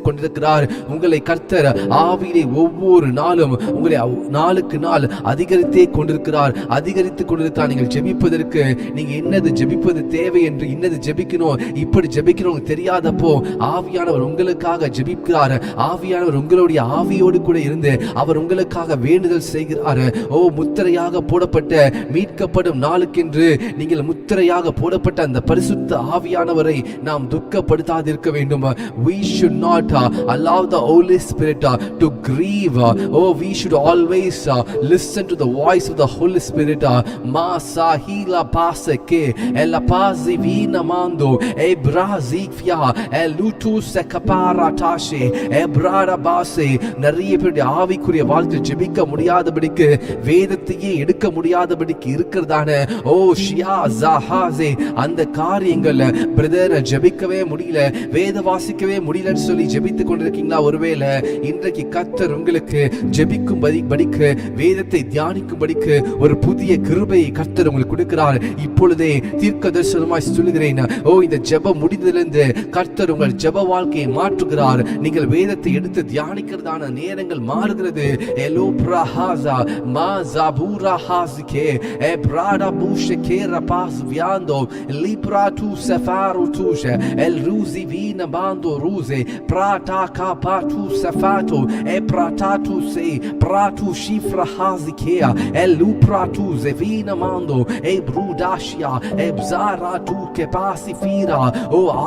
கொண்டிருக்கிறார். உங்களை கர்த்தர் ஆவியிலே ஒவ்வொரு நாளும் உங்களை நாளுக்கு நாள் அதிகரித்தே கொண்டிருக்கிறார், அதிகரித்துக் கொண்டிருக்கிறார். நீங்கள் ஜெபிப்பதற்கு நீங்க என்னது ஜெபிப்பது தேவை என்று இன்னது ஜெபிக்கணும் இப்படி ஜெபிக்கணும் தெரியாதப்போ ஆவியானவர் உங்களுக்காக ஜெபிக்கிறார். ஆவியானவர் உங்களுடைய ஆவியோடு கூட இருந்து அவர் உங்களுக்காக வேண்டுதல் செய்கிறார். முத்திரையாக போடப்பட்ட மீட்கப்படும் நாளுக்கென்று நீங்கள் முத்திரையாக போடப்பட்ட அந்த பரிசுத்த ஆவியானவரை நாம் துக்கப்படுத்தாதிருக்க வேண்டும். We should not allow the Holy Spirit to grieve. We should always listen to the voice of the Holy Spirit. Masa hila paseke ela pazi vina mando ebrazifia elutu sekapara tashi ebrara base. நிறைய பேருடைய ஆவிக்குரிய வாழ்க்கை ஜெபிக்க முடியாதபடிக்கு வேதத்தையே எடுக்க முடியாதபடிக்கு இருக்கிறதான ஷியா ஜஹாஸே அந்த காரியங்கள் பிரதர் ஜெபிக்கவே முடியல, வேத வாசிக்கவே முடியலன்னு சொல்லி ஜெபித்துக் கொண்டிருக்கீங்களா? ஒருவேளை இன்றைக்கு கர்த்தர் உங்களுக்கு ஜெபிக்கும் படிக்க வேதத்தை தியானிக்கும் படிக்க ஒரு புதிய கிருபையை கர்த்தர் உங்களுக்கு கொடுக்கிறார். இப்பொழுதே தீர்க்க தரிசனமாய் சொல்லுகிறேன், இந்த ஜெபம் முடிந்ததிலிருந்து கர்த்தர் உங்கள் ஜெப வாழ்க்கையை மாற்றுகிறார். நீங்கள் வேதத்தை எடுத்து தியானிக்கிறதான நேரங்கள் மாறுகிறது. எலோ பிரஹாஸா மா ஜாபூரா ஹாஸிகே எப்ராடா பூஷகே ரபாஸ் வியாந்தோ லிப்ரா டு சஃபாரு துஷ எல் ரூசி வீன பாந்தோ ரூசே prata kapatu safato e pratatu se pratu shifra hazikea elu pratu zevina mando e brudashia e bzaratu ke pasifira.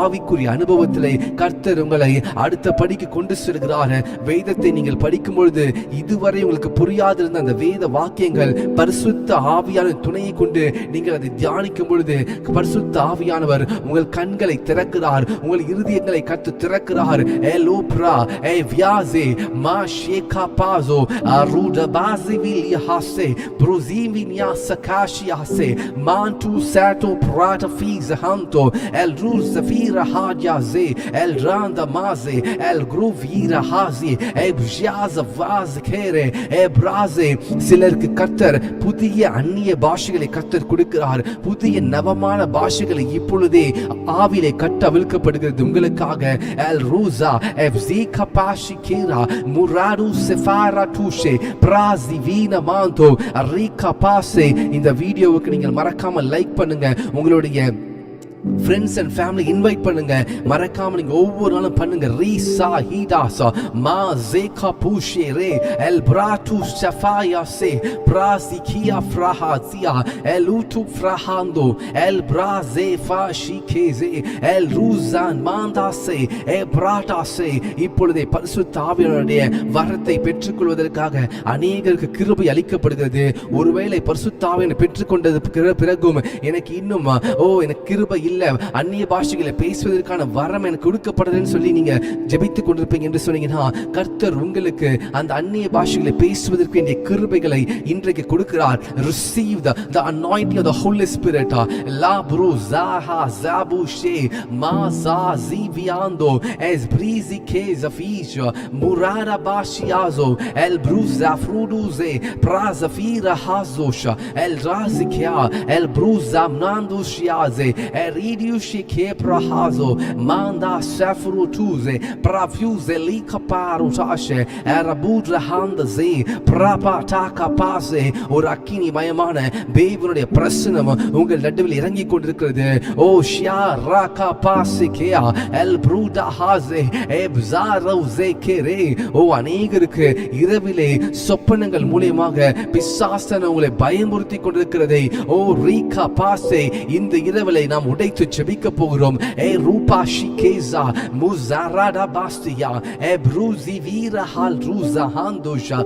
ஆவிக்குரிய அனுபவத்திலே கர்த்தர் உங்களை அடுத்த படிக்கு கொண்டு செல்கிறார். வேதத்தை நீங்கள் படிக்கும் பொழுது இதுவரை உங்களுக்கு புரியாதிருந்த அந்த வேத வாக்கியங்கள் பரிசுத்த ஆவியான துணையை கொண்டு நீங்கள் அதை தியானிக்கும் பொழுது பரிசுத்த ஆவியானவர் உங்கள் கண்களை திறக்கிறார், உங்கள் இருதயங்களை கர்த்தர் திறக்கிறார். Elopra eviaze ma sheka pazo aruda bazi vilihase prozivinia sakashiase mantu sato prata fiz hanto el ruz zafira hajaze el randa maze el gruvira hazi ebjaza vaz kere ebraze. சிலருக்கு கர்த்தர் புதிய அந்நிய பாஷைகளை கர்த்தர் கொடுக்கிறார். புதிய நவமான பாஷைகளை இப்பொழுதே ஆவிலே கட்டவிழ்க்கப்படுகிறது உங்களுக்காக. el ruza Evzika Pashikira Muradu Sefara Tushe Prazi Vina Manto Rika Pase. இந்த வீடியோவுக்கு நீங்கள் மறக்காம லைக் பண்ணுங்க, உங்களுடைய ஃப்ரெண்ட்ஸ் அண்ட் ஃபேமிலி இன்வைட் பண்ணுங்க, மறக்காம நீங்க ஒவ்வொரு நாளும் பண்ணுங்க. ரீசா ஹீடாசா மா ஜேகா பூஷே ரே எல் பிராட்டு ஷஃபாயா சே பிராசிகியா ஃப்ராஹாசியா எல் ஊட்டு ஃப்ராஹாந்தோ எல் பிராசே ஃபாஷிகேசே எல் ரூசான் மாந்தாசே எ பிராட்டாசே. இப்பொழுதே பரிசுத்த ஆவியானவருடைய வரத்தை பெற்றுக்கொள்வதற்காக அநேகருக்கு கிருபை அளிக்கப்படுகிறது. ஒருவேளை பரிசுத்த ஆவியானவரை பெற்றுக்கொண்டது பிறகும் எனக்கு இன்னும் எனக்கு கிருபை இல்ல, அந்நிய பாஷைகளை பேசுவதற்கான வரம் எனக்கு கொடுக்கப்படுதுன்னு சொல்லி நீங்க ஜெபித்துக் கொண்டிருப்பீங்க என்று சொன்னீங்கன்னா கர்த்தர் உங்களுக்கு அந்த அந்நிய பாஷைகளை பேசுவதற்கு வேண்டிய கிருபைகளை இன்றைக்கு கொடுக்கிறார். Receive the anointing of the Holy Spirit. La bruzaha zabushe ma zaziviando es brizi keza fisha murara bashiazo el bruza fruduze prazafira hazosha el razikya el bruza mnandushiaze Ridiushi ke prahazo manda safru tuze prafuze likaparu tashe arabudra handaze prapataka pase. ஒரு அக்கினி மயமான தேவனுடைய பிரசன்னம் உங்கள் நடுவில் இறங்கி கொண்டிருக்கிறது. ஷியா Raaga பாசிகேயா L ப்ரூடா ஹாசே எப்ஸாரௌசே கேரே. அநேகருக்கு இரவிலே சொப்பனங்கள் மூலமாக பிசாசன் உங்களை பயமுறுத்தி கொண்டிருக்கிறதை ரீகா பாசே இந்த இரவிலே நாம் உடைத்து ஜெபிக்க போகிறோம். ரூபா ஷிகேசா முஸாராடா பாஸ்தியா ப்ரூசி வீரா ஹால் ரூசா ஹாந்தோஷா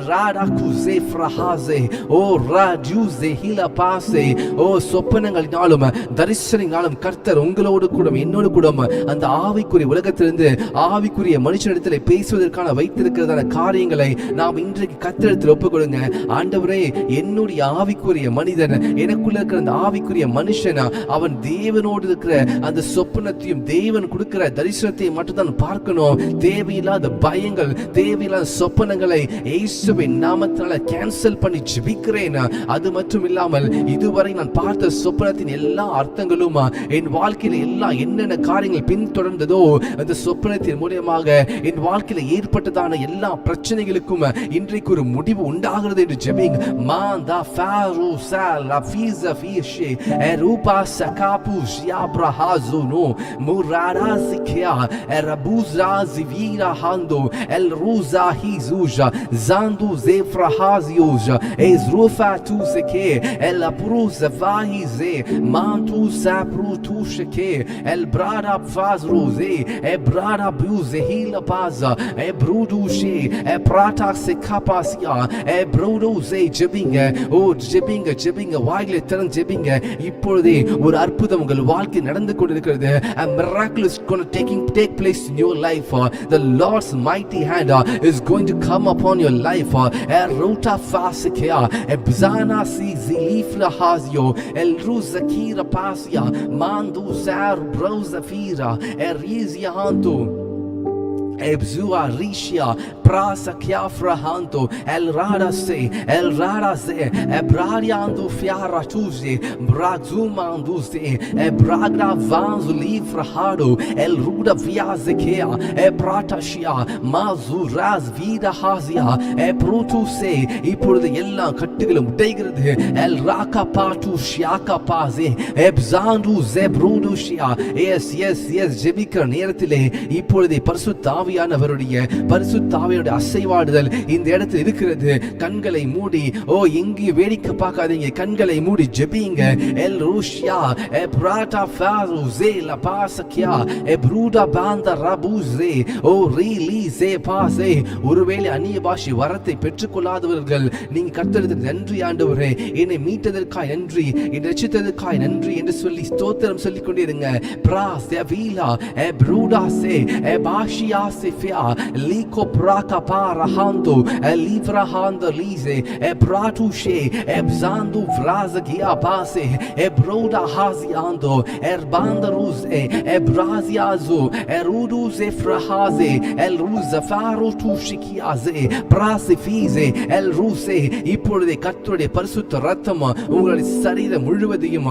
ராடா குஸே ஃப்ரஹாசே ராஜூசே ஹிலா பாசே. சொப்பனங்களினாலும் தரிசனங்களினாலும் கர்த்தர் உங்களோடு கூட என்னோடு கூட அந்த ஆவிக்குரிய உலகத்திலிருந்து ஆவிக்குரிய மனுஷனிடத்தில் பேசுவதற்கான வைத்திருக்கிறதான காரியங்களை நாம் இன்றைக்கு கர்த்தரிடத்தில் ஒப்புக்கொடுங்க. ஆண்டவரே, என்னுடைய ஆவிக்குரிய மனிதன், எனக்குள்ள இருக்கிற அந்த ஆவிக்குரிய மனுஷன் அவன் தேவனோடு முடிவோடு இருக்கிற அந்த சொப்பனத்தையும் தேவன் கொடுக்கிற தரிசனத்தையும் மட்டும் தான் பார்க்கணும். தேவையில்லாத பயங்கள், தேவையில்லாத சொப்பனங்களை இயேசுவின் நாமத்தினால கேன்சல் பண்ணி ஜெபிக்கிறேன். அது மட்டும் இல்லாமல் இதுவரை நான் பார்த்த சொப்பனத்தின் எல்லா அர்த்தங்களும் என் வாழ்க்கையில எல்லாம் என்னென்ன காரியங்கள் பின்தொடர்ந்ததோ அந்த சொப்பனத்தின் மூலமாக என் வாழ்க்கையில ஏற்பட்டதான எல்லா பிரச்சனைகளுக்கும் இன்றைக்கு ஒரு முடிவு உண்டாகிறது என்று ஜெபிங்க. மாந்தா ஃபாரு சாலா ஃபீஸா ஃபீஷே எரூபா சகாபு ஷியாப்ரஹாசுனோ முராராசிக்கியா எரபூஸ்ராசிவீரா ஹாந்தோ எல் ரூசாஹிசூஜா زاندو زفرهازيوجا ازروفا توسكي الا بروز فاهيزي مانتو سابرو توشكي البرادا بفازروزي ابرادا بيوزي هيلا بازا ابرودوشي ابراتا سكاباسيا ابرودوزي ஜெபிங்க. ஓ ஜெபிங்க ஜெபிங்க, வாயிலே திறந்து ஜெபிங்க. இப்பொழுதே ஒரு அற்புதம் உங்கள் வாழ்க்கை நடந்து கொண்டிருக்கிறது. A miracle is going to take place in your life. The Lord's mighty hand is going to come upon your life. Erota fasikea ebzana si zilifla hazio el ruzakira pasia mandu zar brozafira erizia hantu Ebzua Rishia Prasa Kiafrahanto El Radase Ebrariandu Fiara Tuzi Brazumanduzi Ebragra Vanzu Lifrahado El Ruda Viazekea Ebratashia Mazuraz Vida Hazia Ebrutuse இப்பொழுது எல்லா கட்டுகளும் உடைகிறது. El Raka Patu Shiaka Paze Ebzandu Zebrudushia Yes ஜெபிக்கிற நேரத்திலே இப்பொழுது பரிசுத்த ஆவியானவருடைய பரிசுத்த ஆவியோட அசைவாடுதல் இந்த இடத்தில் இருக்கிறது. கண்களை மூடி எங்கேயும் வேடிக்கை பார்க்காதீங்க, கண்களை மூடி ஜெபிங்க. எல் ரூஷியா எப்ராட்டா ஃபாருஸே லபாசக்கியா எப்ரூடா பாந்தா ரபூஸே ரீலீஸே பாஸே. ஒருவேளை அந்நிய பாஷை வரத்தை பெற்றுக்கொள்ளாதவர்கள் நீங்க கர்த்தருக்கு நன்றி ஆண்டவரே, என்னை மீட்டதற்காய் நன்றி, என்னை ரட்சித்ததற்காய் நன்றி என்று சொல்லி ஸ்தோத்திரம் சொல்லிக் கொண்டிருங்க. பிராஸ் எவீலா எப்ரூடாஸே எபாஷியா Sifia liko praka parahando livrahando lize ebratushe ebzando vrazagia base ebroda haziando erbanda ruze ebraziazo eruduze frahaze el ruzafaru tushikiaze prasifize el ruse. இப்பொழுது கர்த்தருடைய பரிசுத்த இரத்தம் உங்களுடைய சரீரம் முழுவதையும்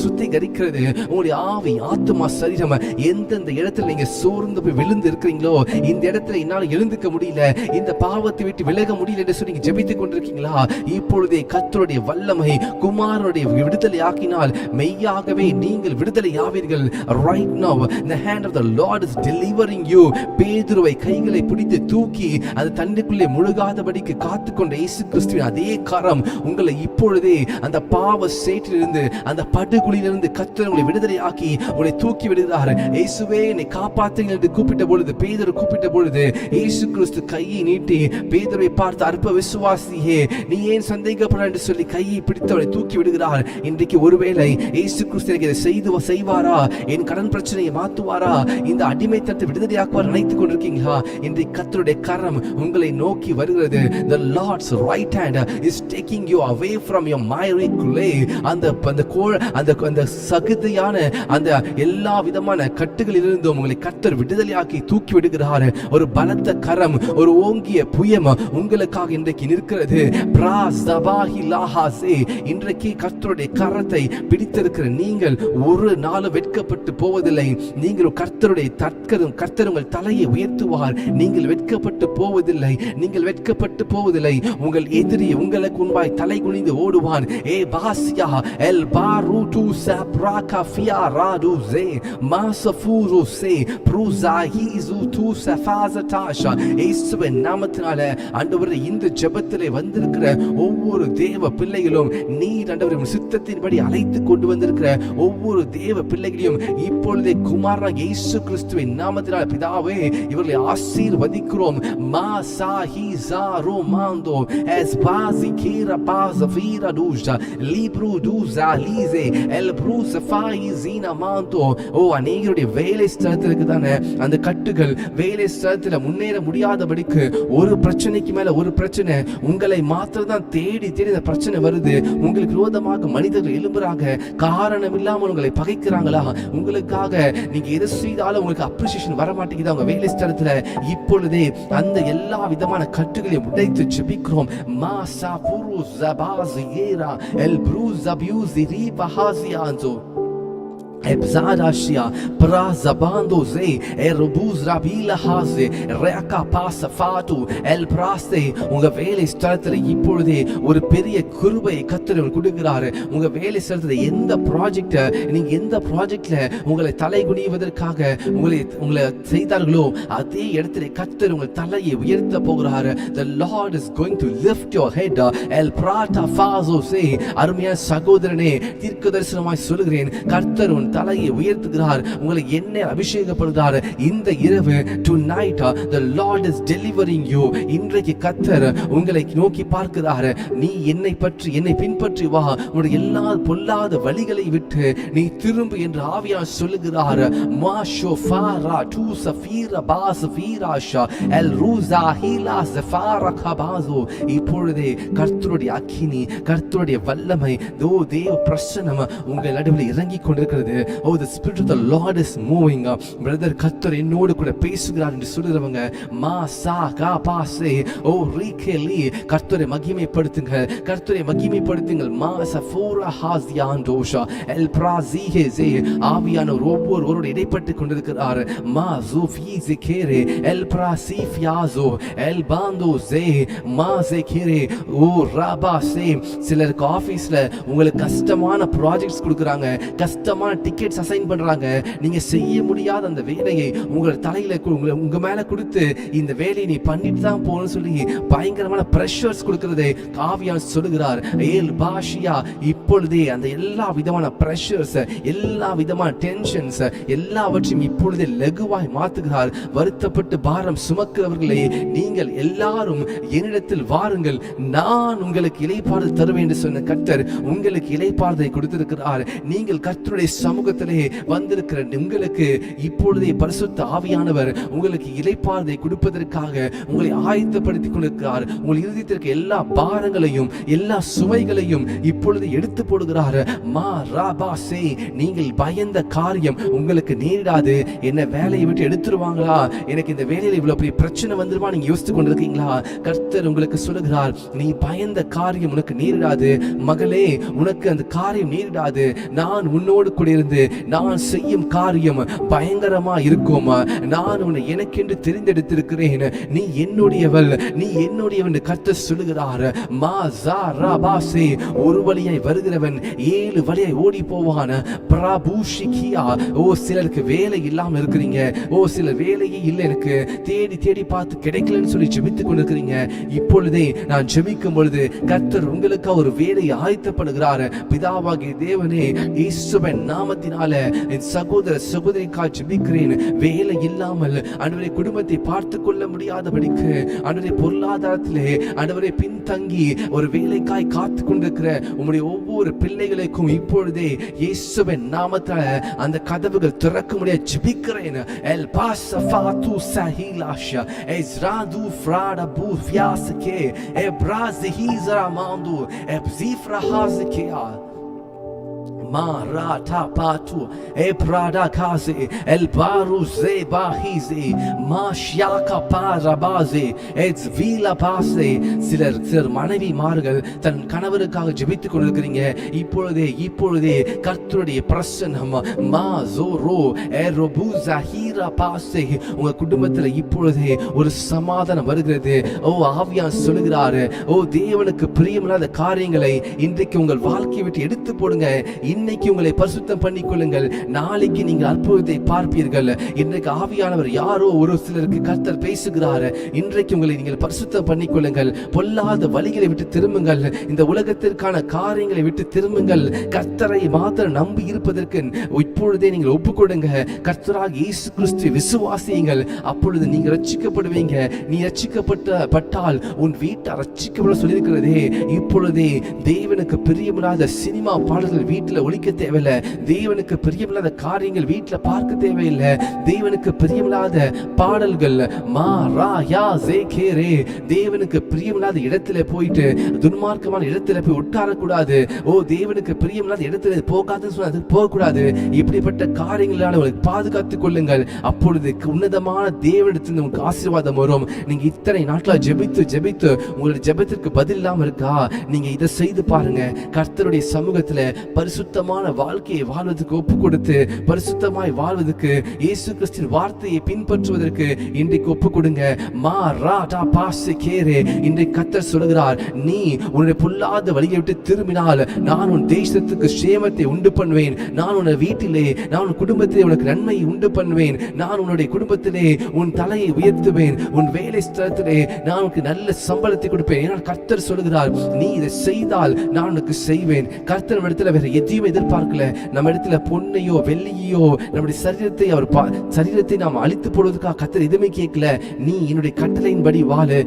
சுத்திகரிக்கிறது. உங்களுடைய ஆவி, ஆத்மா, சரீரம் எந்தெந்த இடத்துல நீங்க சோர்ந்து போய் விழுந்து இருக்கிறீங்களோ, இந்த இடத்துல என்னால் எழுந்துக்க முடியல, இந்த பாவத்தை விட்டு விலக முடியல என்று சொல்லி ஜெபித்துக் கொண்டிருக்கீங்களா? இப்பொழுதே கர்த்தருடைய வல்லமை குமாரனுடைய விடுதலை ஆக்கினால் மெய்யாகவே நீங்கள் விடுதலை ஆவீர்கள். Right now the hand of the Lord is delivering you. பேதுருவை கைகளை பிடித்து தூக்கி அது தண்ணிக்குள்ளே முழுகாதபடிக்கு காத்துக்கொண்ட இயேசு கிறிஸ்துவின் அதே கரம் உங்களை இப்பொழுதே அந்த பாவ சேற்றிலிருந்து, அந்த படுகுழியிலிருந்து கர்த்தர் உங்களை விடுதலை ஆக்கி உங்களை தூக்கி விடுகிறார். இயேசுவே என்னை காப்பாற்றுங்கள் என்று கூப்பிட்ட பொழுது, பேதுரு கூப்பிட்ட பொழுது இயேசு கிறிஸ்து கையை நீட்டி பேதுருவை பார்த்து, அற்ப விசுவாசியே நீ ஏன் சந்தேகப்பட என்று சொல்லி கையை பிடித்து அவனை தூக்கி விடுகிறார். இன்றைக்கு ஒருவேளை இயேசு கிறிஸ்து எனக்கு இதை செய்வாரா, என் கடன் பிரச்சனையை மாற்றுவாரா, இந்த அடிமைத்தனத்தை விடுதலையாக்குவார் நினைத்துக் கொண்டிருக்கீங்களா? இன்றைக்கு கர்த்தருடைய கரம் உங்களை நோக்கி வருகிறது. The Lord's right hand is taking you away from your miry clay. அந்த சகிதையான அந்த எல்லா விதமான கட்டுகளிலிருந்தும் உங்களை கர்த்தர் விடுதலையாக்கி தூக்கி விடுகிறார். ஒரு பலத்த கரம், ஒரு ஓங்கிய புயம் உங்களுக்காக இன்றைக்கு நிற்கிறது. இன்றைக்கு கர்த்தருடைய கரத்தை பிடித்திருக்கிற நீங்கள் ஒரு நாள் வெட்கப்பட்டு போவதில்லை. நீங்கள் கர்த்தருடைய கர்த்தர் உங்கள் தலையை உயர்த்துவார். நீங்கள் வெட்கப்பட்டு போவதில்லை, நீங்கள் வெட்கப்பட்டு போவதில்லை. உங்கள் எதிரி உங்களுக்கு முன்பாய் தலை குனிந்து ஓடுவான். ஏ பாசியா எல் பாரூது சப்ராகா ஃபியா ராதுஸே மாசஃபூருஸே ப்ரூசாஹிசு து சஃபாஸடாஷா. இயேசுவின் நாமத்தினால ஆண்டவரே இந்த ஜெபத்திலே வந்திருக்கிற ஒவ்வொரு தேவ பிள்ளைகளும் நீர் ஆண்டவரே சித்தத்தின்படி அழைத்து கொண்டு வந்திருக்கிற ஒவ்வொரு தேவ பிள்ளைகளையும் இப்பொழுதே குமாரனாகிய இயேசு கிறிஸ்துவின் நாமத்தினால பிதாவே இவர்களை ஆசீர்வதிக்கிறோம். மா சாஹி ஜாரோ மாந்தோ எஸ்பாசி கீரா பாஸவீரா டூஜா லிப்ரு டூஸா லீசே எல் ப்ரூஸஃபாயி ஜீனா மாந்தோ. அநேகருடைய வேலை ஸ்தலத்திற்கு தானே அந்த கட்டுகள் வேலை ஸ்தலத்துல முன்னேற முடியாதபடிக்கு ஒரு பிரச்சனைக்கு மேல ஒரு பிரச்சனை உங்களை மாத்திரம் தான் தேடி தேடி இந்த பிரச்சனை வருது. உங்களுக்கு விரோதமாக மனிதர்கள் எழும்புறாங்க, காரணம் இல்லாமல் உங்களை பகைக்கிறாங்களா? உங்களுக்காக நீங்க எது செய்தாலும் உங்களுக்கு அப்ரிசியேஷன் வர மாட்டேங்குது உங்க வேலை ஸ்தலத்துல. இப்பொழுதே அந்த எல்லா விதமான கட்டுகளையும் உடைத்து ஜெபிக்கிறோம். மாசா புரு ஜபாசியேரா எல் ப்ரூஸ் அபியூசி ரீபா ஹாசியான்சோ Ebzadashia Prazabando ze Erubuz Rabila Haze Reaka Pasa Fatu El Praste. உங்க வேலை ஸ்தலத்துல இப்பொழுதே ஒரு பெரிய கிருபையை கர்த்தர் கொடுக்கிறாரு. உங்க வேலை ஸ்தலத்துல எந்த ப்ராஜெக்ட் நீங்க எந்த ப்ராஜெக்ட்ல உங்களை தலை குனிவதற்காக உங்களை செய்தார்களோ அதே இடத்துல கர்த்தர் உங்கள் தலையை உயர்த்த போகிறாரு. The Lord is going to lift your head. El Prata Fazo se. அருமையான சகோதரனே, தீர்க்கதரிசனமாய் சொல்கிறேன், கர்த்தர் உன் தலையை உயர்த்துகிறார், உங்களை என்ன அபிஷேகப்படுகிறார். இந்த இரவு tonight the Lord is delivering you. இன்றைக்கு கர்த்தர் உங்களை நோக்கி பார்க்கிறார். நீ என்னை பின்பற்றி வா, உன்னுடைய எல்லா பொல்லாத வழிகளை விட்டு நீ திரும்பு என்று ஆவியானவர் சொல்லுகிறார். மாஷோ ஃபாரா டு சஃபீரா பாஸ் ஃபீராஷா எல் ரூஸா ஹீலா சஃபாரா கபாசோ. இப்பொழுதே கர்த்தருடைய அக்கினி, கர்த்தருடைய வல்லமை, தேவ பிரசன்னம் உங்கள் நடுவில் இறங்கி கொண்டிருக்கிறது. Oh, the spirit of the Lord is moving. Brother, கர்த்தர் என்னோடு கூட பேசுகிறார் என்று சொல்லுறவங்க மா சா கா பாசே ஓ ரீகேலி கர்த்தரை மகிமைப்படுத்துங்கள், கர்த்தரை மகிமைப்படுத்துங்கள். மா சஃபோரா ஹாசியாண்டோஷா எல் பிராசிஹேசே. ஆவியானவர் ஒவ்வொருவரோடு இடைப்பட்டு கொண்டிருக்கிறார். மா ஜூஃபீஸி கேரே எல் பிராசிஃபியாசோ எல் பாந்தோ ஜே மா ஜே கேரே ஓ ராபா சே. சிலருக்கு ஆபீஸ்ல உங்களுக்கு கஷ்டமான ப்ராஜெக்ட்ஸ் கொடுக்குறாங்க, கஷ்டமான டிக்கெட்ஸ் அசைன் பண்றாங்க. நீங்க செய்ய முடியாத அந்த வேலையை உங்கள் தலையில உங்க மேல கொடுத்து இந்த வேலையை நீ பண்ணிட்டு தான் போகணும்னு சொல்லி பயங்கரமான பிரஷர்ஸ் கொடுக்கிறதே ஆவியானவர் சொல்லுகிறார். ஏல் பாஷியா இப்பொழுதே அந்த எல்லா விதமான பிரஷர்ஸ், எல்லா விதமான டென்ஷன்ஸ் எல்லாவற்றையும் இப்பொழுதே லகுவாய் மாத்துகிறார். வருத்தப்பட்டு பாரம் சுமக்கிறவர்களே, நீங்கள் எல்லாரும் என்னிடத்தில் வாருங்கள், நான் உங்களுக்கு இளைப்பாறு தருவேன் என்று சொன்ன கர்த்தர் உங்களுக்கு இளைப்பாறுதலை கொடுத்திருக்கிறார். நீங்கள் கர்த்தருடைய சமூகத்திலே வந்திருக்கிற உங்களுக்கு இப்பொழுதே பரிசுத்த ஆவியானவர் உங்களுக்கு இளைப்பாறுதலை கொடுப்பதற்காக உங்களை ஆயத்தப்படுத்திக் கொண்டிருக்கிறார். உங்கள் இருதயத்திற்கு எல்லா பாரங்களையும் எல்லா சுமைகளையும் இப்பொழுது எடுத்து போடுகிறார். மா ராபாசே. நீங்கள் பயந்த காரியம் உங்களுக்கு நேரிடாது. என்ன வேலையை விட்டு எடுத்துருவாங்களா, எனக்கு இந்த வேலையில இவ்வளவு பெரிய பிரச்சனை வந்துருமா நீங்க யோசித்து கொண்டிருக்கீங்களா? கர்த்தர் உங்களுக்கு சொல்லுகிறார், நீ பயந்த காரியம் உனக்கு நேரிடாது மகளே, உனக்கு அந்த காரியம் நேரிடாது. நான் உன்னோடு கூட இருந்து நான் செய்யும் காரியம் பயங்கரமா இருக்கும். நான் உன்னை எனக்கென்று தெரிந்தெடுத்திருக்கிறேன், நீ என்னுடையவள், நீ என்னுடையவன் கர்த்தர் சொல்லுகிறார். மா ஜா ராபாசே. ஒரு வழியாய் வருகிறவன் 7 வழியாய் ஓடி போவான். பிரபூஷிகியா. ஓ சிலருக்கு வேலை இல்லாம இருக்கிறீங்க, ஓ சில வேலையே இல்லை, எனக்கு தேடி தேடி பார்த்து கிடைக்கலன்னு சொல்லி ஜெபித்துக் கொண்டிருக்கிறீங்க. இப்பொழுதே நான் ஜெபிக்கும் பொழுது கர்த்தர் உங்களுக்கு ஒரு வேலையை ஆயத்தப்படுகிறார். பிதாவாகிய தேவனே, இயேசுவின் நாமத்தினால என் சகோதர சகோதரிக்காக ஜெபிக்கிறேன். வேலை இல்லாமல் ஆண்டவரே குடும்பத்தை பார்த்து கொள்ள முடியாதபடிக்கு, ஆண்டவரே பொருளாதாரத்திலே ஆண்டவரே பின்தங்கி ஒரு வேலைக்காய் காத்து கொண்டிருக்கிற உம்முடைய ஒவ்வொரு பிள்ளைகளுக்கும் இப்பொழுதே இயேசுவின் நாமத்தால அந்த கதவுகள் திறக்க முடிய ஜெபிக்கிறேன். எல் பாசஃபாது சஹிலாஷா எஸ்ராது ஃப்ராடா பூ ஃபியாஸ்கே எப்ராஸிஹிஸரா மாந்து எப்ஸிஃப்ரஹாஸ்கேயா Marata patu eprada kaze el baru ze bahize mashaka parabaze ets vila pase. சிலர் மனைவிமார்கள் தன் கணவருக்காக ஜெபித்துக் கொண்டிருக்கிறீங்க. இப்பொழுதே கர்த்தருடைய பிரசன்னம் மா ஜோரோ எரோபுஸா ஹீரா பாசே. உங்க குடும்பத்துல இப்பொழுதே ஒரு சமாதானம் வருகிறது. ஓ ஆவியானவர் சொல்லுகிறாரு, ஓ தேவனுக்கு பிரியமில்லாத காரியங்களை இன்றைக்கு உங்கள் வாழ்க்கையை விட்டு எடுத்து போடுங்க. இன்னைக்கு உங்களை பரிசுத்தம் பண்ணிக்கொள்ளுங்கள், நாளைக்கு நீங்கள் அற்புதத்தை பார்ப்பீர்கள். இன்றைக்கு ஆவியானவர் யாரோ ஒரு சிலருக்கு கர்த்தர் பேசுகிறார். இன்றைக்கு உங்களை நீங்கள் பரிசுத்தம் பண்ணிக்கொள்ளுங்கள். பொல்லாத வழிகளை விட்டு திரும்புங்கள், இந்த உலகத்திற்கான காரியங்களை விட்டு திரும்புங்கள். கர்த்தரை மாத்திரம் நம்பி இருப்பதற்கு இப்பொழுதே நீங்கள் ஒப்புக்கொடுங்க. கர்த்தராகிய இயேசு கிறிஸ்துவை விசுவாசியுங்கள், அப்பொழுது நீங்க ரட்சிக்கப்படுவீங்க. நீ ரட்சிக்கப்பட்டால் உன் வீட்டை ரட்சிக்கப்பட சொல்லியிருக்கிறதே. இப்பொழுதே தேவனுக்கு பிரியமில்லாத சினிமா பாடல்கள் வீட்டில் ஒழிக்க தேவையில்லை. தேவனுக்கு பிரியமில்லாத காரியங்கள் வீட்டுல பார்க்க தேவையில்லை. தேவனுக்கு பிரியமில்லாத பாடல்கள் மா ரா யா ஜே கே ரே, தேவனுக்கு பிரியமில்லாத இடத்துல போயிட்டு துன்மார்க்கமான இடத்துல போய் உட்காரக்கூடாது. தேவனுக்கு பிரியமில்லாத இடத்துல போகாதுன்னு சொன்னா அதுக்கு போகக்கூடாது. இப்படிப்பட்ட காரியங்களால உங்களுக்கு பாதுகாத்துக் கொள்ளுங்கள். அப்பொழுது உன்னதமான தேவனிடத்தில் உங்களுக்கு ஆசீர்வாதம் வரும். நீங்க இத்தனை நாட்களா ஜெபித்து ஜெபித்து உங்களுடைய ஜெபத்திற்கு பதில் இல்லாம இருக்கா? நீங்க இதை செய்து பாருங்க. கர்த்தருடைய சமூகத்துல பரிசுத்தமான வாழ்க்கையை வாழ்வதற்கு ஒப்பு கொடுத்து பரிசுத்தமாய் வாழ்வதற்கு இயேசு கிறிஸ்துவின் வார்த்தையை பின்பற்றுவதற்கு இன்றைக்கு ஒப்பு கொடுங்க. மா ரா டா பாஸ் கேரே, இன்றைக்கு கர்த்தர் சொல்கிறார், நீ உன்னுடைய பொல்லாத வழியை விட்டு திரும்பினால் நான் உன் தேசத்துக்கு சேமத்தை உண்டு பண்ணுவேன். நான் உன் வீட்டிலே, நான் உன் குடும்பத்திலே உனக்கு நன்மையை உண்டு பண்ணுவேன். நான் உன்னுடைய குடும்பத்திலே உன் தலையை உயர்த்துவேன். உன் வேலை ஸ்தலத்திலே நான் உனக்கு நல்ல சம்பளத்தை கொடுப்பேன். ஏனால் கர்த்தர் சொல்கிறார், நீ இதை செய்தால் நான் உனக்கு செய்வேன். கர்த்தர் நம்ம இடத்துல வேற எதையும் எதிர்பார்க்கல. நம்ம இடத்துல பொன்னையோ வெள்ளியோ நம்முடைய சரீரத்தை நாம் அழித்து போடுவதற்காக கர்த்தர் எதுவுமே கேட்கல. நீ என்னுடைய கட்டளையின்படி வாழு.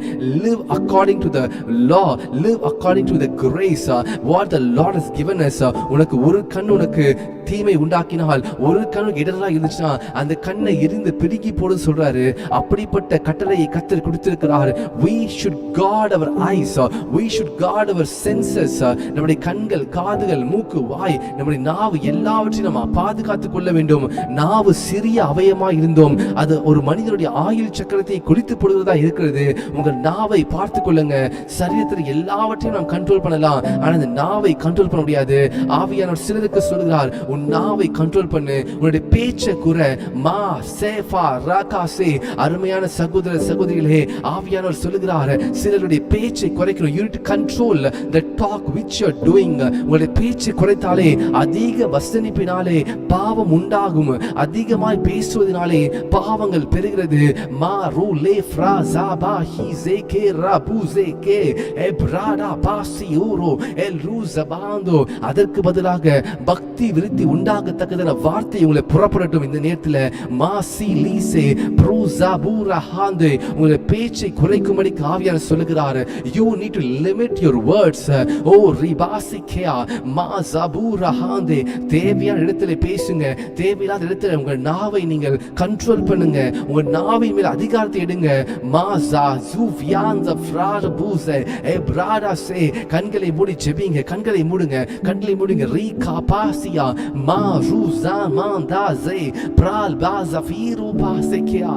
live according to the law, live according to the grace what the Lord has given us. உனக்கு ஒரு கண் உனக்கு தீமை உண்டாக்கினால், ஒரு கண்ணுக்கு இடரா இருந்துச்சுன்னா அந்த கண்ணை எரிந்து பிடுங்கி போடு சொல்றாரு. அப்படிப்பட்ட கட்டளையை கர்த்தர் கொடுத்திருக்கிறார். we should guard our eyes, we should guard our senses. நம்முடைய கண்கள், காதுகள், மூக்கு, வாய், நம்முடைய நாவு எல்லாவற்றையும் நம்ம பாதுகாத்துக் கொள்ள வேண்டும். நாவு சிறிய அவயமாய் இருந்தோம், அது ஒரு மனிதனுடைய ஆயுள் சக்கரத்தை குளித்து போடுவதா இருக்கிறது. உங்கள் நாவை பார்த்து கொள்ளுங்க. சரீரத்தில் எல்லாவற்றையும் நாம் கண்ட்ரோல் பண்ணலாம், ஆனா அந்த நாவை கண்ட்ரோல் பண்ண முடியாது. ஆவியானவர் சிலருக்கு சொல்கிறார், உன் நாவை கண்ட்ரோல் பண்ணு, உன்னுடைய பேச்சை குறை. மா சேஃபா ராகாசே, அருமையான சகோதர சகோதரிகளே, ஆவியானவர் சொல்கிறார், சிலருடைய பேச்சை குறைக்கணும். you need to control the talk which you are doing. உங்களுடைய பேச்சை குறைத்தாலே, அதிக வசனிப்பினாலே பாவம் உண்டாகும். அதிகமாய் பேசுவதனாலே பாவங்கள் பெருகிறது. மா ரூ லே ஃப்ரா ஜாபா ஹி ஜே கே ராபு ஜே கே எப்ராடா பாசி ஊரோ எல் ரூ ஜபாந்தோ. அதற்கு பதிலாக பக்தி விருத்தி உண்டாகத்தக்கதான வார்த்தை உங்களை புறப்படட்டும். இந்த நேரத்தில் மாசி லீசே ப்ரூசா பூரா ஹாந்தே, உங்களுடைய பேச்சை குறைக்கும்படி ஆவியானவர் சொல்லுகிறார். you need to limit your words. ஓ ரிபாசிகேயா மா ஜபூரா ஹாந்தே, தேவையான இடத்துல பேசுங்க, தேவையில்லாத இடத்துல உங்கள் நாவை நீங்கள் கண்ட்ரோல் பண்ணுங்க. உங்கள் நாவின் மேல் அதிகாரத்தை எடுங்க. மா ஜா ஜூவியான்ஸ ஃப்ராட பூசே எப்ராடா சே, கண்களை மூடி ஜெபிங்க. கண்களை மூடுங்க, கண்களை மூடுங்க. ரீகா பாசியா மா ரூசா மாந்தா ஜே பிரால் பாஸா ஃபீரு பாசேகியா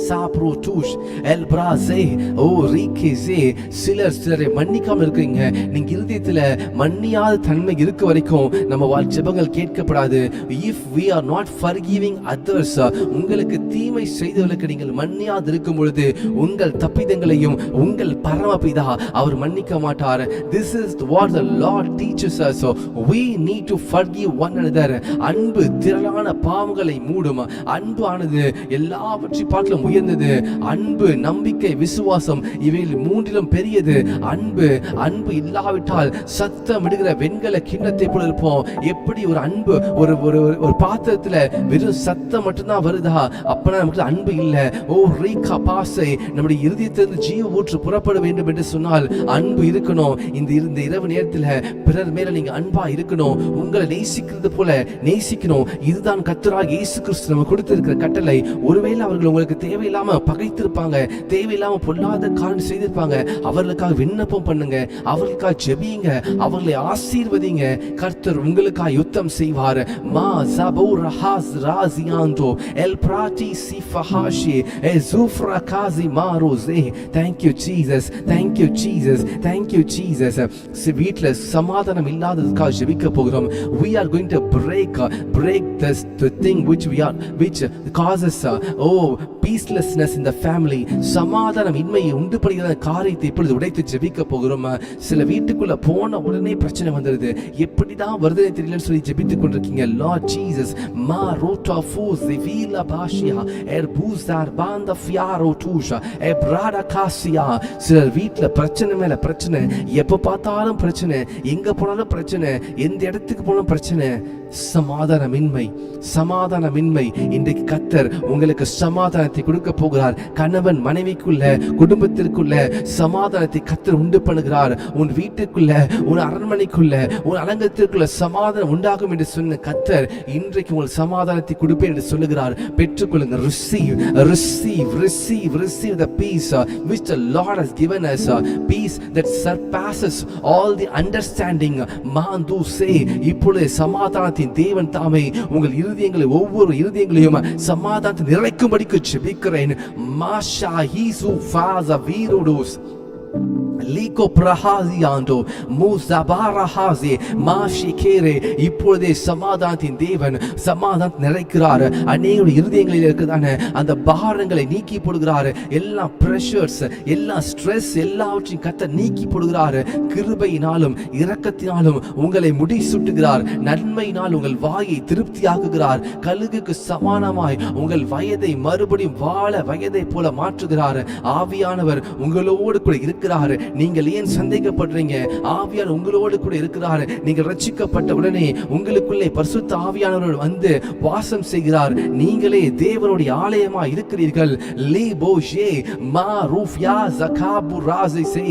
சாப்ரோடூஷ் எல் பிராசே ஓ ரீகேசே. சிலரை மன்னிக்காம இருக்கீங்க. நீங்க இருதயத்துல மன்னியாத தன்மை இருக்க வரைக்கும் நம்ம ஜெபங்கள் கேட்கப்படாது. if we are not forgiving others, உங்களுக்கு தீமை செய்தவர்களுக்கு நீங்கள் மன்னியாது இருக்கும் பொழுது உங்கள் தப்பிதங்களையும் உங்கள் பரமபிதா அவர் மன்னிக்க மாட்டார். this is what the Lord teaches us. so we need to forgive one another. அன்பு திரளான பாவங்களை மூடும். அன்பு ஆனது எல்லாவற்றையும் பார்க்கலாம் உயர்ந்தது. அன்பு, நம்பிக்கை, விசுவாசம் இவைகள் மூன்றிலும் பெரியது. அன்பு அன்பு இல்லாவிட்டால் சத்தம் விடுகிற வெண்கல கிண்ணத்தை போல இருப்போம். எப்படி ஒரு அன்பு ஒரு பாத்திரத்துல வெறும் சத்தம் மட்டும்தான் வருதா, அப்பனா நமக்கு அன்பு இல்ல. ஓ ரீகா பாசை, நம்முடைய இருதயத்திலிருந்து ஜீவ ஊற்று புறப்பட வேண்டும் என்று சொன்னால் அன்பு இருக்கணும். இந்த இரவு நேரத்துல பிறர் மேல நீங்க அன்பா இருக்கணும். உங்களை நேசிக்கிறது போல நேசிக்கணும். இதுதான் கர்த்தராகிய இயேசு கிறிஸ்து நமக்கு கொடுத்திருக்கிற கட்டளை. ஒருவேளை அவர்கள் உங்களுக்கு தேவையில்லாம பகைத்திருப்பாங்க, தேவையில்லாம பொல்லாத காரியம் செய்திருப்பாங்க, அவர்களுக்காக விண்ணப்பம் பண்ணுங்க, அவர்களுக்காக ஜெபியுங்க, அவர்களை ஆசீர்வதிங்க. கர்த்தர் உங்களுக்காக யுத்தம் செய்வார். மா ஜபூர் ஹாஸ் ராசியாந்தோ எல் பிராட்டி சிஃபஹாஷி எஸுஃப்ரா Kashi மாரோஸே. Thank you Jesus, thank you Jesus, thank you Jesus. வீட்ல சமாதானம் இல்லாததுக்காக ஜெபிக்க போகிறோம். we are going to break the thing which causes peacelessness in the family. சமாதானம் இன்மையை உண்டு பண்ணுகிற காரியத்தை இப்பொழுது உடைத்து ஜெபிக்க போகிறோம். சில வீட்டுக்குள்ள போன உடனே பிரச்சனை வந்துருது. எப்படிதான் வருதுனே தெரியலன்னு சொல்லி ஜெபித்துக் கொண்டிருக்கீங்க. லார்ட் ஜீசஸ் மா ரோட்டா ஃபூஸ் விலா பாஷியா எர்பூசார் பாந்த ஃபியாரோ டூஷா எப்ராடா காசியா. சிலர் வீட்டுல பிரச்சனை மேல பிரச்சனை, எப்ப பார்த்தாலும் பிரச்சனை, எங்க போனாலும் பிரச்சனை, எந்த இடத்துக்கு போனாலும் பிரச்சனை. சமாதானமின்மை. இன்றைக்கு கர்த்தர் உங்களுக்கு சமாதானத்தை கொடுக்க போகிறார். கணவன் மனைவிக்குள்ள, குடும்பத்திற்குள்ள சமாதானத்தை கர்த்தர் உண்டு பண்ணுகிறார். உன் வீட்டுக்குள்ள, உன் அரண்மனைக்குள்ள, உன் அலங்கத்திற்குள்ள சமாதானம் உண்டாகும் என்று சொன்ன கர்த்தர் இன்றைக்கு உங்கள் சமாதானத்தை கொடுப்பேன் என்று சொல்லுகிறார். பெற்றுக்கொள்ளுங்க. receive the peace which the Lord has given us, peace that surpasses all the understanding. மாந்து சே, இப்பொழுது சமாதானத்தின் தேவன் தாமே உங்கள் இருதயங்களை, ஒவ்வொரு இருதயங்களையும் சமாதானத்தை நிறைக்கும்படிக்கு ஜெபிக்கிறேன். மாஷா ஹீசு ஃபாஸா வீரோடோஸ் லிகோ பிரஹாசியாண்டோ மூசபாரஹாசி மாஷிகேரே. இப்பொழுதே சமாதானத்தின் தேவன் சமாதானத்தை நிறைக்கிறார். அநேக இருதயங்களில் இருக்குதான அந்த பாரங்களை நீக்கி போடுகிறார். எல்லா பிரஷர்ஸ், எல்லா ஸ்ட்ரெஸ் எல்லாவற்றையும் கர்த்தர் நீக்கி போடுகிறார். கிருபையினாலும் இரக்கத்தினாலும் உங்களை முடிசூட்டுகிறார். நன்மையினால் உங்கள் வாயை திருப்தியாக்குகிறார். கழுகுக்கு சமானமாய் உங்கள் வயதை மறுபடியும் வாழ வயதை போல மாற்றுகிறார். ஆவியானவர் உங்களோடு கூட இருக்கிறார். நீங்கள் ஏன் சந்தேகப்படுறீங்க? ஆவியானவர் உங்களோடு கூட இருக்கிறார். நீங்கள் ரட்சிக்கப்பட்ட உடனே உங்களுக்குள்ளே பரிசுத்த ஆவியானவர் வந்து வாசம் செய்கிறார். நீங்களே தேவனுடைய ஆலயமா இருக்கிறீர்கள். லீபோஷே மா ரூஃப்யா ஜகாபு ராஸிசே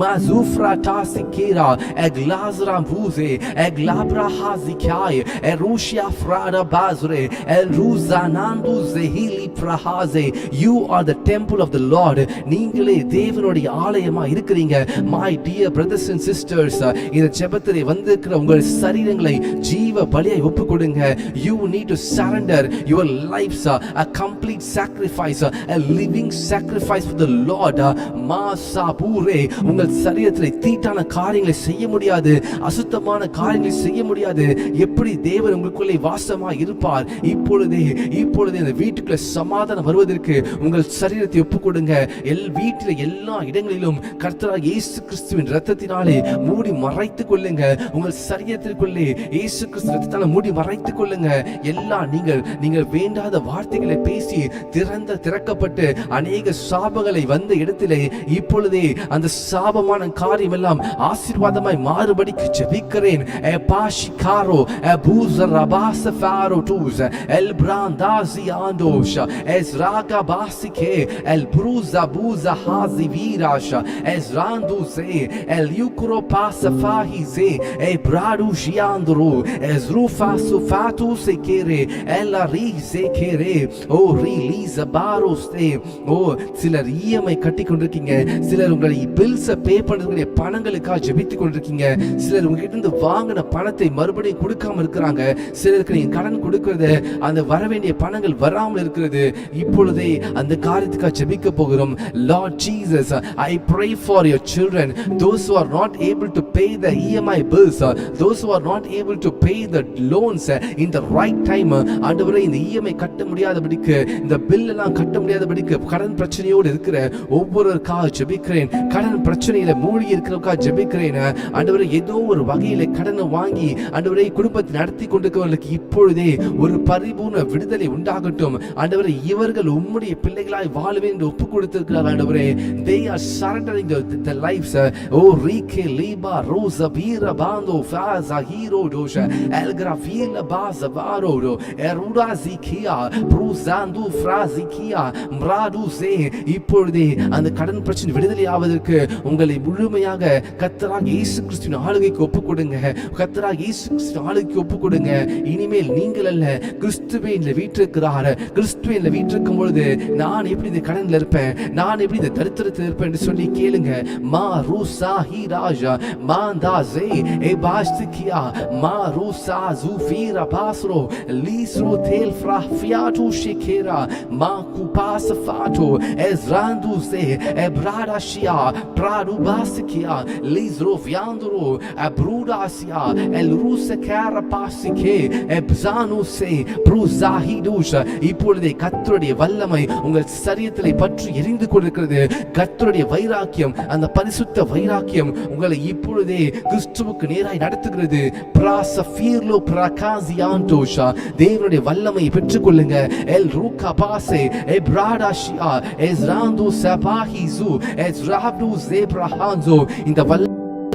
மாசுஃப்ரா டாசிகேரா எக்லாஸ்ரா பூசே எக்லாப்ரா ஹாசிகாய் எரூஷியா ஃப்ராடா பாஸ்ரே எல்ரூசானாந்து ஜெஹிலி பிரஹாசே. You are the temple of the Lord. நீங்களே தேவனுடைய ஆலயமா இருக்கிறீங்க. My dear brothers and sisters, இந்த ஜெபத்திலே வந்திருக்கிற உங்கள் சரீரங்களை ஜீவ பலியாய் ஒப்புக்கொடுங்க. You need to surrender your lives, a complete sacrifice, a living sacrifice for the Lord. மாசாபூரே, உங்கள் சரீரத்திலே தீட்டான காரியங்களை செய்ய முடியாது, அசுத்தமான காரியங்களை செய்ய முடியாது. எப்படி தேவன் உங்களுக்குள்ளே வாசமாய் இருப்பார்? இப்பொழுதே இந்த வீட்டுக்குள்ள சமாதானம் வருவதற்கு உங்கள் சரீரத்தை ஒப்புக்கொடுங்க. வீட்டில் எல்லா இடங்களிலும் கர்த்தராகிய இயேசு கிறிஸ்துவின் இரத்தத்தினாலே மூடி மறைத்துக் கொள்ளுங்க. உங்கள் சரீரத்திற்குள்ளே இயேசு கிறிஸ்து இரத்தத்தால் மூடி மறைத்துக் கொள்ளுங்க. எல்லா நீங்கள் வேண்டாத வார்த்தைகளை பேசி திறக்கப்பட்டு அநேக சாபங்களை வந்த இடத்திலே இப்பொழுதே அந்த சாபமான காரியம் எல்லாம் ஆசீர்வாதமாய் மாறுபடிக்கு ஜெபிக்கிறேன். எபாஷிகாரோ எபூஸரபாஸஃபாரோ two's எல்பிராந்தாசியாண்டோஷ எஸ்ராகா பாசிகே எல்ப்ரூஸா பூஸா ஹாசி வீராஷா Ezranduze el yukro pasafahize e bradu shiandro ezrufa sufatu sekere ella rize kere o release baroste. ஓ, சிலர் இஎம்ஐ கட்டி கொண்டிருக்கீங்க. சிலர் உங்களை பில்ஸ் பே பண்றதுக்கு பணங்களுக்காக ஜெபித்துக் கொண்டிருக்கீங்க. சிலர் உங்ககிட்ட இருந்து வாங்கின பணத்தை மறுபடியும் கொடுக்காம இருக்கிறாங்க. சிலருக்கு நீங்க கடன் கொடுக்கிறது அந்த வர வேண்டிய பணங்கள் வராமல் இருக்கிறது. இப்பொழுதே அந்த காரியத்துக்காக ஜெபிக்க போகிறோம். Lord Jesus, I pray for your children, those who are not able to pay the EMI bills, those who are not able to pay the loans in the right time. ஆண்டவரே, இந்த EMI கட்ட முடியாதபடிக்கு, இந்த bill எல்லாம் கட்ட முடியாதபடிக்கு கடன் பிரச்சனையோடு இருக்கிற ஒவ்வொருவருக்காக ஜெபிக்கிறேன். கடன் பிரச்சனையில மூழ்கி இருக்கிறவருக்காக ஜெபிக்கிறேன். ஆண்டவரே, ஏதோ ஒரு வகையில கடனை வாங்கி ஆண்டவரே குடும்பத்தை நடத்தி கொண்டிருக்கிறவர்களுக்கு இப்பொழுதே ஒரு பரிபூர்ண விடுதலை உண்டாகட்டும். ஆண்டவரே, இவர்கள் உம்முடைய பிள்ளைகளாய் வாழவே என்று ஒப்பு கொடுத்திருக்கிறார். ஆண்டவரே, they are surrendering their lives. Oh, Rike Liba Rosa Bira Bando Faza Hero Dosha El Grafila Baza Varodo Eruda Zikia Bruzandu Frazikia Mradu Se. இப்பொழுதே அந்த கடன் பிரச்சனை விடுதலை ஆவதற்கு உங்களை முழுமையாக கர்த்தராகிய இயேசு கிறிஸ்துவின் ஆளுகைக்கு ஒப்புக் கொடுங்க. கர்த்தராகிய இயேசு கிறிஸ்துவின் ஆளுகைக்கு ஒப்புக் கொடுங்க. இனிமேல் நீங்கள் அல்ல, கிறிஸ்துவே இந்த வீட்டிருக்கிறார். கிறிஸ்துவே இந்த வீட்டிருக்கும் பொழுது நான் எப்படி இந்த கடன்ல இருப்பேன், நான் எப்படி இந்த தரித்திரத்தில் இருப்பேன் என்று சொல்லி கேளுங்க. மா ரூசா ஹி ராஜா மாந்தாசே எபாஸ்திகியா மா ரூசா ஜூஃபீரா பாஸ்ரோ லீஸ்ரோ தேல் ஃப்ராஃபியாட்டு ஷிகேரா மா குபாசஃபாட்டோ எஸ்ராந்துசே எப்ராடாஷியா ப்ராடுபாசிகியா லீஸ்ரோ ஃபியாந்துரோ எப்ரூடாசியா எல் ரூசகாரா பாசிகே எப்சானுசே ப்ரூசாஹிடூஷ. இப்பொழுதே கர்த்தருடைய வல்லமை உங்கள் சரீரத்திலே பற்றி எரிந்து கொண்டிருக்கிறது. கர்த்தருடைய வைராக்கியம், அந்த பரிசுத்த வைராக்கியம் உங்களை இப்பொழுதே கிறிஸ்துவுக்கு நேராய் நடத்துகிறது. பிராசஃபீர்லோ பிரகாசியாண்டோஷா. தேவனுடைய வல்லமையை பெற்றுக்கொள்ளுங்க. எல் ரூகா பாசே எப்ராடாஷியா எஸ்ராந்து சபாஹிசு எஸ்ராப்டு ஜேப்ரஹான்சோ. இந்த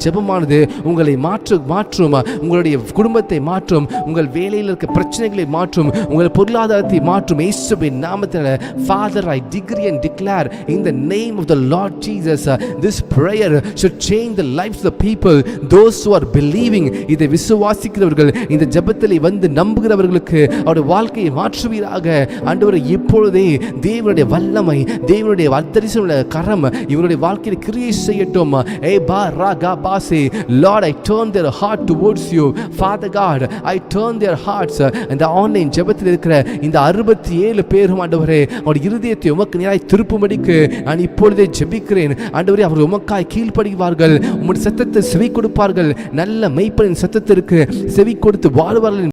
ஜெபமானது உங்களை மாற்றும், உங்களுடைய குடும்பத்தை மாற்றும், உங்கள் வேலையில் இருக்க பிரச்சனைகளை மாற்றும், உங்கள் பொருளாதாரத்தை மாற்றும். இயேசுவின் நாமத்தில் Father, I decree and declare in the name of the Lord Jesus, this prayer should change the lives of the people, those who are believing. இதை விசுவாசிக்கிறவர்கள், இந்த ஜெபத்தில் வந்து நம்புகிறவர்களுக்கு அவருடைய வாழ்க்கையை மாற்றுவீராக. ஆண்டவரே, இப்பொழுதே தேவனுடைய வல்லமை, தேவனுடைய அத்தரிசன கரம் இவருடைய வாழ்க்கையில் கிரியை செய்யட்டும். Lord, I turn their heart towards you. Father God, I turn their hearts. இந்த ஆன்லைன் ஜெபத்தில் இருக்கிற இந்த 67 பேரும் ஆண்டவரே, அவருடைய இருதயத்தை உமக்கு நேராய் திருப்பும்படிக்கு நான் இப்பொழுதே ஜெபிக்கிறேன். ஆண்டவரே, அவர் உமக்காய் கீழ்ப்படிவார்கள், உம்முடைய சத்தத்தை செவி கொடுப்பார்கள். நல்ல மெய்ப்பனின் சத்தத்திற்கு செவி கொடுத்து வாழ்வார்கள்.